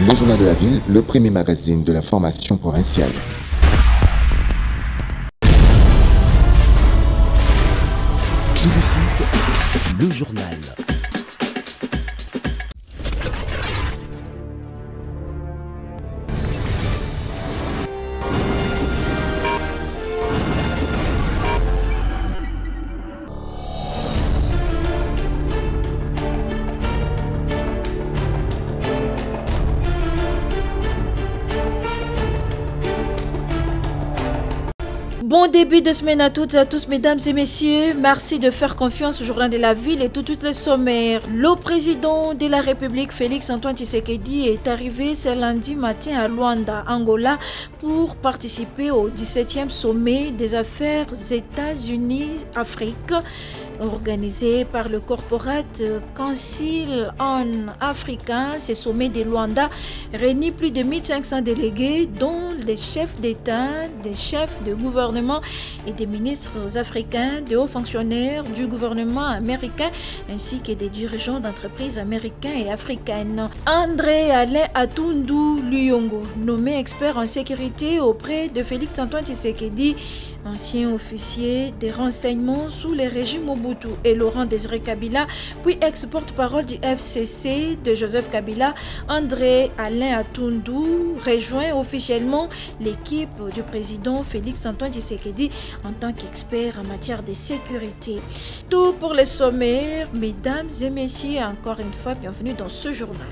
Le Journal de la Ville, le premier magazine de l'information provinciale. Tout de suite, le journal. Bon début de semaine à toutes et à tous, mesdames et messieurs. Merci de faire confiance au Journal de la Ville et toutes les sommaires. Le président de la République, Félix Antoine Tshisekedi, est arrivé ce lundi matin à Luanda, Angola, pour participer au 17e sommet des affaires États-Unis-Afrique, organisé par le Corporate Council on Africa. Ce sommet de Luanda réunit plus de 1500 délégués, dont des chefs d'État, des chefs de gouvernement et des ministres africains, de hauts fonctionnaires du gouvernement américain ainsi que des dirigeants d'entreprises américains et africaines. André Alain Atundu Luyongo, nommé expert en sécurité auprès de Félix Antoine Tshisekedi, ancien officier des renseignements sous les régimes Mobutu et Laurent Désiré Kabila, puis ex-porte-parole du FCC de Joseph Kabila, André Alain Atundu rejoint officiellement l'équipe du président Félix Antoine Tshisekedi en tant qu'expert en matière de sécurité. Tout pour les sommaires, mesdames et messieurs, encore une fois, bienvenue dans ce journal.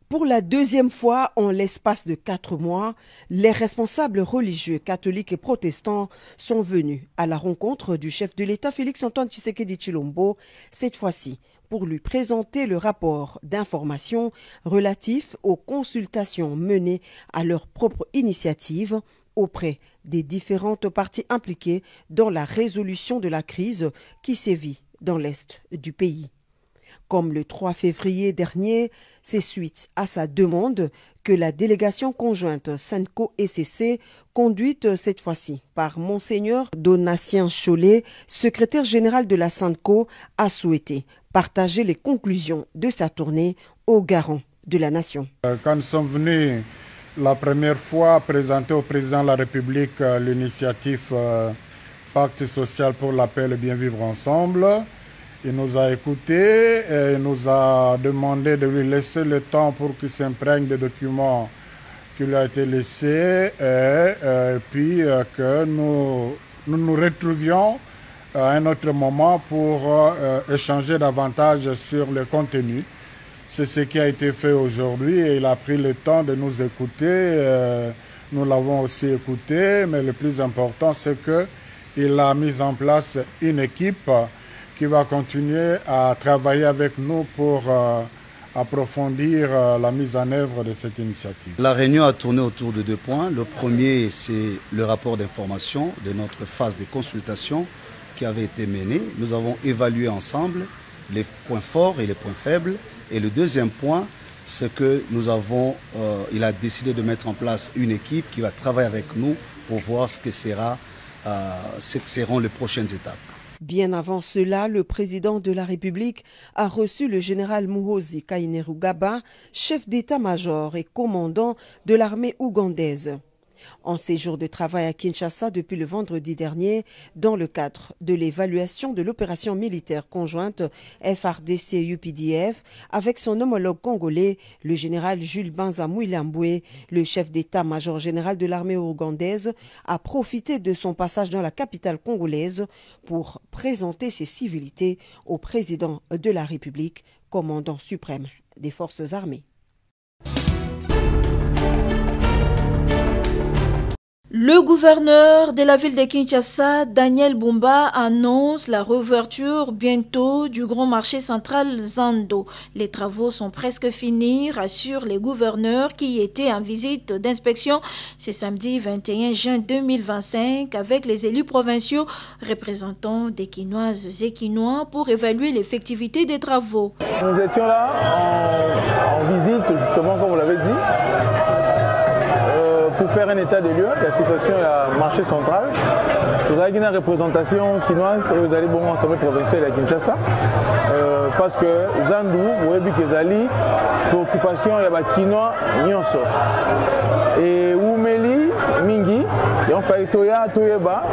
Pour la deuxième fois en l'espace de 4 mois, les responsables religieux catholiques et protestants sont venus à la rencontre du chef de l'État Félix Antoine Tshisekedi Tshilombo, cette fois-ci pour lui présenter le rapport d'information relatif aux consultations menées à leur propre initiative auprès des différentes parties impliquées dans la résolution de la crise qui sévit dans l'est du pays. Comme le 3 février dernier, c'est suite à sa demande que la délégation conjointe SENCO-ECC, conduite cette fois-ci par Monseigneur Donatien Cholet, secrétaire général de la SENCO, a souhaité partager les conclusions de sa tournée aux garants de la nation. Quand nous sommes venus la première fois présenter au président de la République l'initiative Pacte social pour la paix et le bien vivre ensemble, il nous a écoutés et il nous a demandé de lui laisser le temps pour qu'il s'imprègne des documents qui lui ont été laissés et puis que nous nous retrouvions à un autre moment pour échanger davantage sur le contenu. C'est ce qui a été fait aujourd'hui et il a pris le temps de nous écouter. Nous l'avons aussi écouté, mais le plus important, c'est qu'il a mis en place une équipe qui va continuer à travailler avec nous pour approfondir la mise en œuvre de cette initiative. La réunion a tourné autour de 2 points. Le premier, c'est le rapport d'information de notre phase de consultation qui avait été menée. Nous avons évalué ensemble les points forts et les points faibles. Et le deuxième point, c'est que il a décidé de mettre en place une équipe qui va travailler avec nous pour voir ce que seront les prochaines étapes. Bien avant cela, le président de la République a reçu le général Muhoozi Kainerugaba, chef d'état-major et commandant de l'armée ougandaise. En séjour de travail à Kinshasa depuis le vendredi dernier, dans le cadre de l'évaluation de l'opération militaire conjointe FARDC-UPDF avec son homologue congolais, le général Jules Banza Mouilamboué, le chef d'état-major général de l'armée ougandaise, a profité de son passage dans la capitale congolaise pour présenter ses civilités au président de la République, commandant suprême des forces armées. Le gouverneur de la ville de Kinshasa, Daniel Bumba, annonce la réouverture bientôt du grand marché central Zando. Les travaux sont presque finis, rassurent les gouverneurs qui étaient en visite d'inspection ce samedi 21 juin 2025 avec les élus provinciaux représentants des Quinoises et Quinois pour évaluer l'effectivité des travaux. Nous étions là en visite, justement, comme vous l'avez dit, pour faire un état de lieu de la situation à marché central. Vous avez une représentation chinoise et vous allez bon en sommet provincial à Kinshasa. Parce que Zandu, vous voyez que Zali, préoccupation il y a Kinois, Nyonso. Et Oumeli, Mingi, et on fait Toya, Toyeba,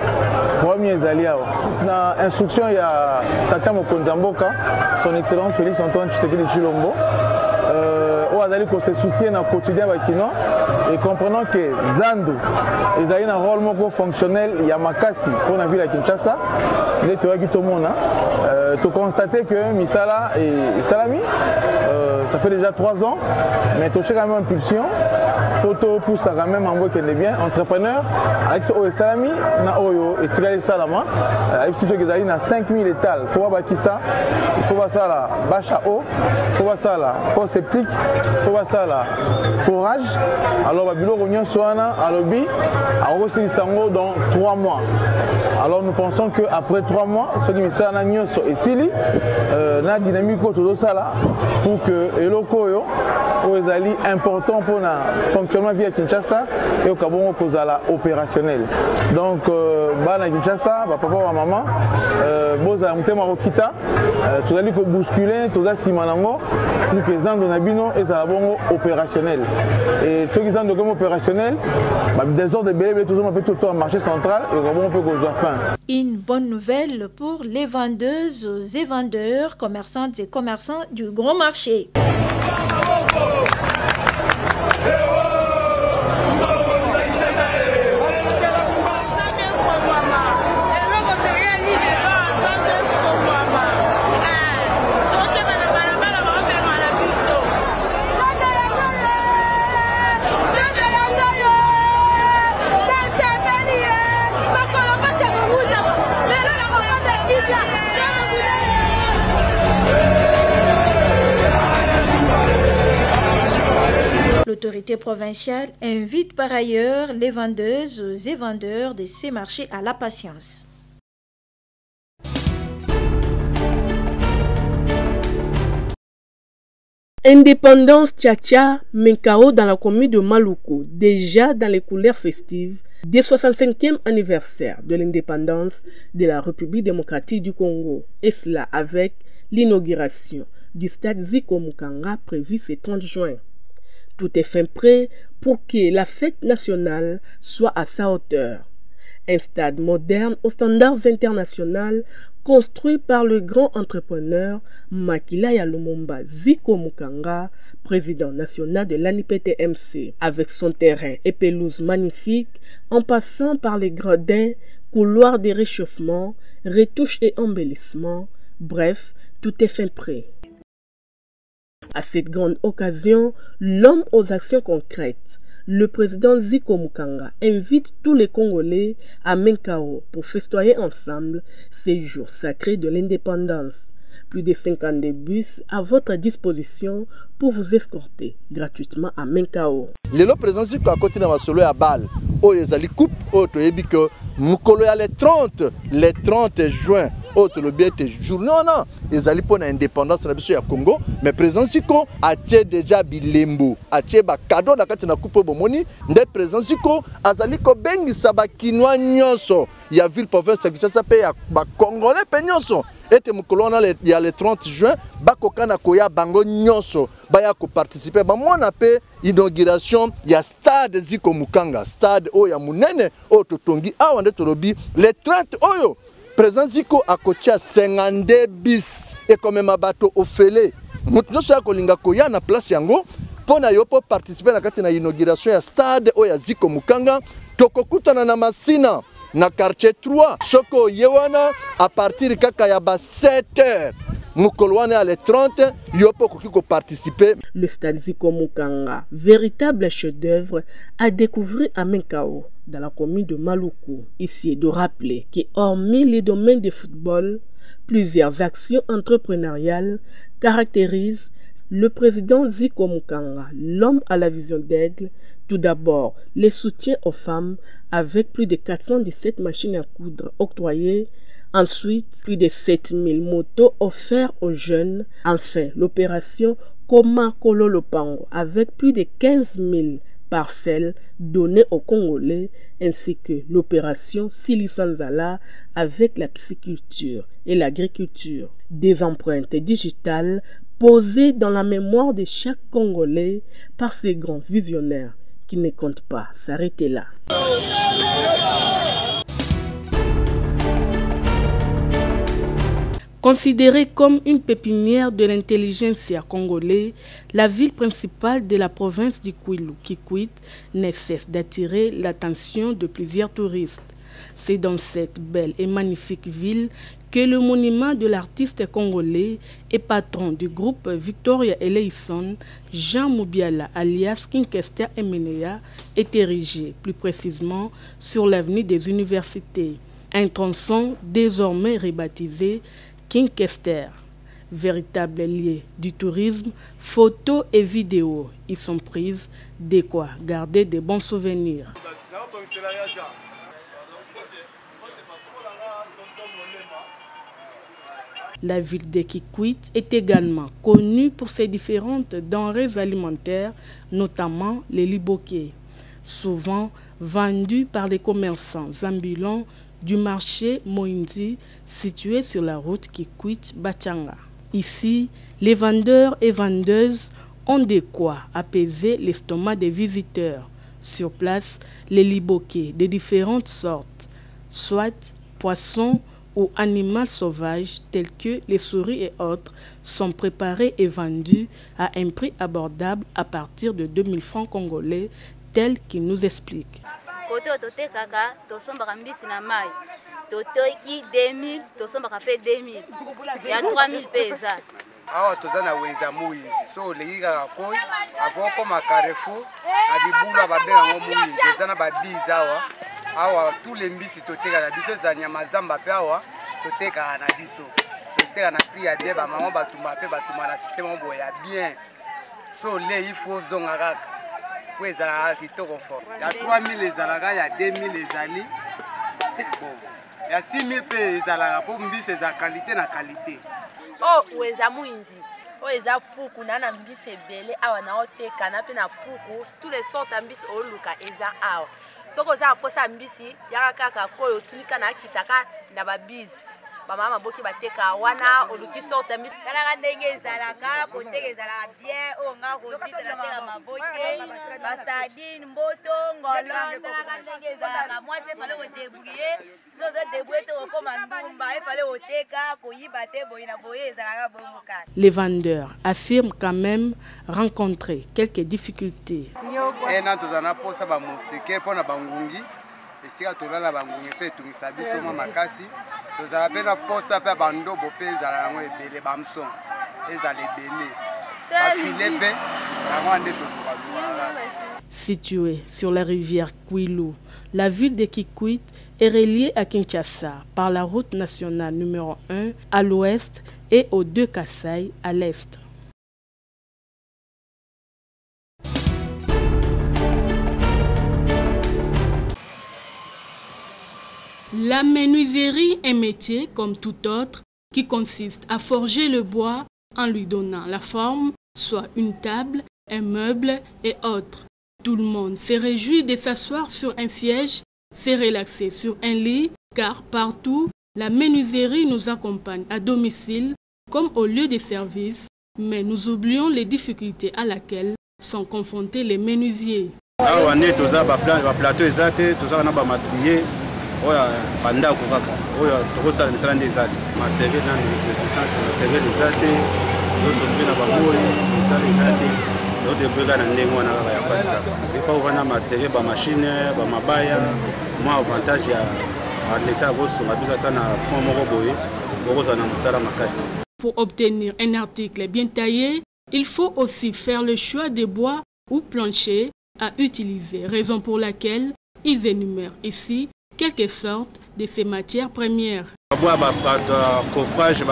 premier Zaliao. Dans l'instruction, il y a Tata Mokondamboka, son excellence Félix Antoine Tshisekedi Tshilombo. On se soucie dans le quotidien avec Kino et comprenons que Zandu, ils ont un rôle fonctionnel, il y a Makasi pour la ville de Kinshasa. Tu constates que Misala et Salami, ça fait déjà 3 ans, mais tu as quand même impulsion. Poto pour ça quand même envoyer qu'elle est bien entrepreneur avec ce Oyo Salami na Oyo et Tigale Salama avec ce que ils ont 5000 étals faut voir qui ça il faut voir ça la bâche à eau il faut voir ça la fosse septique il faut voir ça la forage alors babilo rognon soana alobi a reçu sango dans 3 mois alors nous pensons que après 3 mois ce qui ça na nyoso et sili na dynamique autour de ça là pour que eloko yo ezali important pour na fonctionnement via Kinshasa et au Kabongo kozala opérationnel. Donc bana Kinshasa, papa ou maman, boza mutema okita, tozali ko bousculer, toza simanango pour que Zandu nabino ezala bongo opérationnel. Et ceux qui sont de comme opérationnel, des ordres de bébé toujours peut tout au marché central et on peut kozwa fin. Une bonne nouvelle pour les vendeuses et vendeurs, commerçantes et commerçants du grand marché. L'autorité provinciale invite par ailleurs les vendeuses et vendeurs de ces marchés à la patience. Indépendance Tchatcha, Menkao dans la commune de Maluku, déjà dans les couleurs festives des 65e anniversaire de l'indépendance de la République démocratique du Congo, et cela avec l'inauguration du stade Zico Mukanga prévu ce 30 juin. Tout est fin prêt pour que la fête nationale soit à sa hauteur. Un stade moderne aux standards internationaux construit par le grand entrepreneur Makila Lumumba Zico Mukanga, président national de l'ANIPTMC, avec son terrain et pelouse magnifique, en passant par les gradins, couloirs de réchauffement, retouches et embellissements. Bref, tout est fin prêt. À cette grande occasion, l'homme aux actions concrètes, le président Zico Mukanga invite tous les Congolais à Menkao pour festoyer ensemble ces jours sacrés de l'indépendance. Plus de 50 bus à votre disposition pour vous escorter gratuitement à Menkao. Le président Zico a continué à solo à balle. Oh, ils ont coupe, oh, tu as dit que Mukolo a les 30 juin. Autre le bien jour non ils allaient pour l'indépendance de la Congo mais président Zico a déjà bilembo a ba cadeau na kati na coupe bomoni nde président Zico azali ko bengi sabakinoa nyonso ya ville province Kinshasa pe ya ba congolais pe nyonso ete mukolo na il y a le 30 juin bakokana koya bango nyonso baya ko participer ba mona pe inauguration ya stade Zico Mukanga stade o ya munene o totongi awa nde torobi le 30 oyo président Zico a coaché 52 bis et comme même bateau au fêlé. Nous sommes kolinga koya na place yango pour na yopo participer na kati na inauguration ya stade o ya Zico Mukanga tokokutana na masina na quartier 3 soko yewana à partir kaka ya ba 7h. Mukolwane à les 30 yopo kokiko participer. Le stade Zico Mukanga, véritable chef-d'œuvre à découvrir à Menkao, dans la commune de Maluku. Ici est de rappeler que hormis les domaines de football, plusieurs actions entrepreneuriales caractérisent le président Zico Mukanga, l'homme à la vision d'aigle. Tout d'abord, les soutiens aux femmes avec plus de 417 machines à coudre octroyées. Ensuite, plus de 7000 motos offertes aux jeunes. Enfin, l'opération Koma Kolo Lopango avec plus de 15 000 parcelles données aux Congolais, ainsi que l'opération Silisanzala avec la pisciculture et l'agriculture. Des empreintes digitales posées dans la mémoire de chaque Congolais par ces grands visionnaires qui ne comptent pas s'arrêter là. Considérée comme une pépinière de l'intelligentsia congolais, la ville principale de la province du Kwilu, Kikwit, ne cesse d'attirer l'attention de plusieurs touristes. C'est dans cette belle et magnifique ville que le monument de l'artiste congolais et patron du groupe Victoria Eleison, Jean Moubiala alias Kinkester Emenea, est érigé, plus précisément sur l'avenue des universités. Un tronçon désormais rebaptisé Kinkester, véritable lieu du tourisme, photos et vidéos y sont prises, de quoi garder de bons souvenirs. La ville de Kikwit est également connue pour ses différentes denrées alimentaires, notamment les liboké, souvent vendus par les commerçants ambulants du marché Moindi situé sur la route Kikwit-Bachanga. Ici, les vendeurs et vendeuses ont de quoi apaiser l'estomac des visiteurs. Sur place, les liboké de différentes sortes, soit poissons ou animaux sauvages tels que les souris et autres, sont préparés et vendus à un prix abordable à partir de 2000 francs congolais, tel qu'il nous explique. Koto totekaka tosombaka mbisi na mai totoki 2000 tosombaka pe 2000 ya 3000 pesa awa toza na wenza muyi so lekika koi avoko makarefu adibula babenga ngo muyi toza na babiza awa tous les mbisi toteka na biso za nyama zamba pe awa toteka na biso toteka na prix ya bien ba maman batumba pe batuma na système ngo ya bien so le il faut zonga kaka. Il y a 3000 ezalaka, il y a 2000 ezali. Il y a 6000 ezalaka pour mbisi za qualité na qualité. Oh, weza muinzi. Oh, eza puku na mbisi ebele awa na oteka na pe na puku, tous les sortes mbisi oluka eza awa. Soko za posa mbisi yaka kaka koyo tunika na kitaka na babizi. Mama boki bateka wana oluki sorte mbisi kala ndenge ezalaka koteka ezalaka bien o nga robite na teka maboke basadine mboto ngolonda ndenge ezalaka moi c'est fallait débrouiller zozo débrouiller to koma ndumba il fallait oteka koyiba te boyina boye ezalaka bomoka. Les vendeurs affirment quand même rencontrer quelques difficultés. Na tozana posa ba mustike pona bangungi esika tolala bangungi pe tungisa biso mwa makasi. Située sur la rivière Kwilu, la ville de Kikwit est reliée à Kinshasa par la route nationale numéro 1 à l'ouest et aux deux Kasaï à l'est. La menuiserie est un métier comme tout autre qui consiste à forger le bois en lui donnant la forme, soit une table, un meuble et autres. Tout le monde se réjouit de s'asseoir sur un siège, se relaxer sur un lit, car partout, la menuiserie nous accompagne à domicile comme au lieu de service, mais nous oublions les difficultés à laquelle sont confrontés les menuisiers. oya banda ko kaka oya tokosala misala nde ezali matériel na resistance matériel ezate yo sofri na baboyi misala ezate yo debega na ndenge wana kaka ya pasi kaka ifa wana matériel ba machine ba mabaya moi avantage ya l'État kosunga biso ata na fond moko boye kokozala na mosala makasi. Pour obtenir un article bien taillé, il faut aussi faire le choix des bois ou planchers à utiliser, raison pour laquelle ils énumèrent ici quelque sorte de ces matières premières. Coffrage,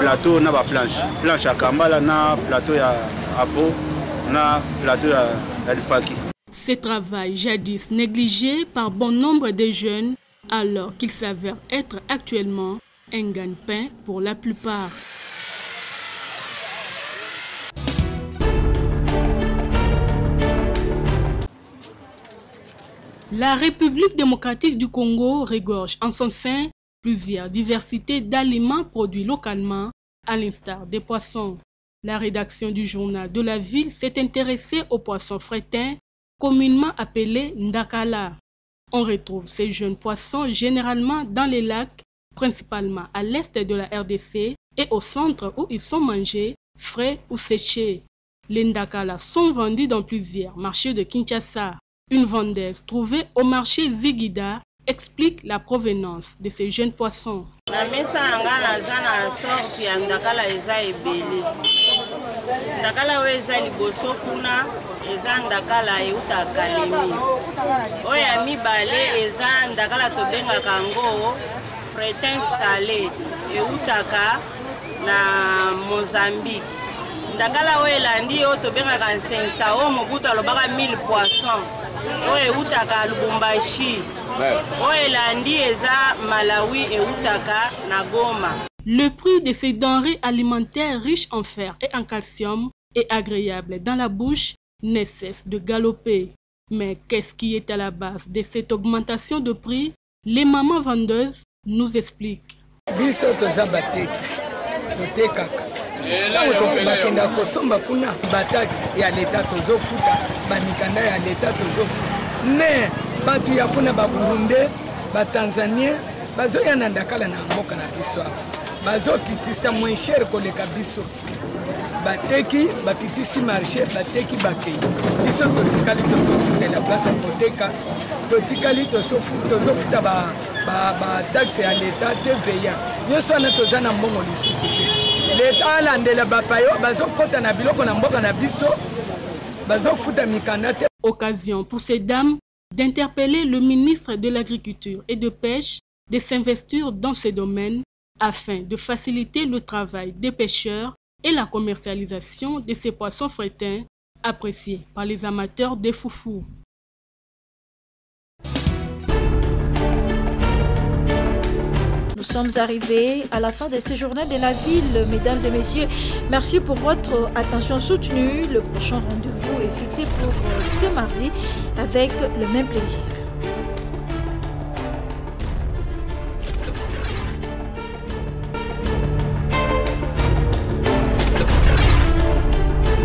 plateau, na planche. Planche à Kambala, na plateau à Afo, na plateau à Lifaki. Ce travail jadis négligé par bon nombre de jeunes, alors qu'il s'avère être actuellement un gagne-pain pour la plupart. La République démocratique du Congo regorge en son sein plusieurs diversités d'aliments produits localement, à l'instar des poissons. La rédaction du journal de la ville s'est intéressée aux poissons frétins, communément appelés ndakala. On retrouve ces jeunes poissons généralement dans les lacs, principalement à l'est de la RDC et au centre où ils sont mangés, frais ou séchés. Les ndakala sont vendus dans plusieurs marchés de Kinshasa. Une vendeuse trouvée au marché Zigida explique la provenance de ces jeunes poissons. Ndakala weza liboso kuna eza ndakala euta kalemi oya mibale eza ndakala tobenga kango fretin salé eutaka na Mozambique. Ndakala welandi o tobenga kansensa o mobuta lobaka 1000 poissons oya eutaka Lubumbashi oya elandi eza Malawi eutaka na Goma. Le prix de ces denrées alimentaires riches en fer et en calcium et agréables dans la bouche ne cesse de galoper. Mais qu'est-ce qui est à la base de cette augmentation de prix? Les mamans vendeuses nous expliquent. Bazo kitisa moins cher koleka biso bateki bakitisi marché bateki bakei biso totikali tozofuta la place koteka totikali tozofuta ba taxe ya l'État TVA nyonso wana toza na mbongo lisusu te l'État alandela bapayo bazokota na biloko na mboka na biso bazofuta mikanda te. Occasion pour ces dames d'interpeller le ministre de l'Agriculture et de Pêche de s'investir dans ces domaines afin de faciliter le travail des pêcheurs et la commercialisation de ces poissons frétins appréciés par les amateurs de foufou. Nous sommes arrivés à la fin de ce journal de la ville, mesdames et messieurs. Merci pour votre attention soutenue. Le prochain rendez-vous est fixé pour ce mardi avec le même plaisir.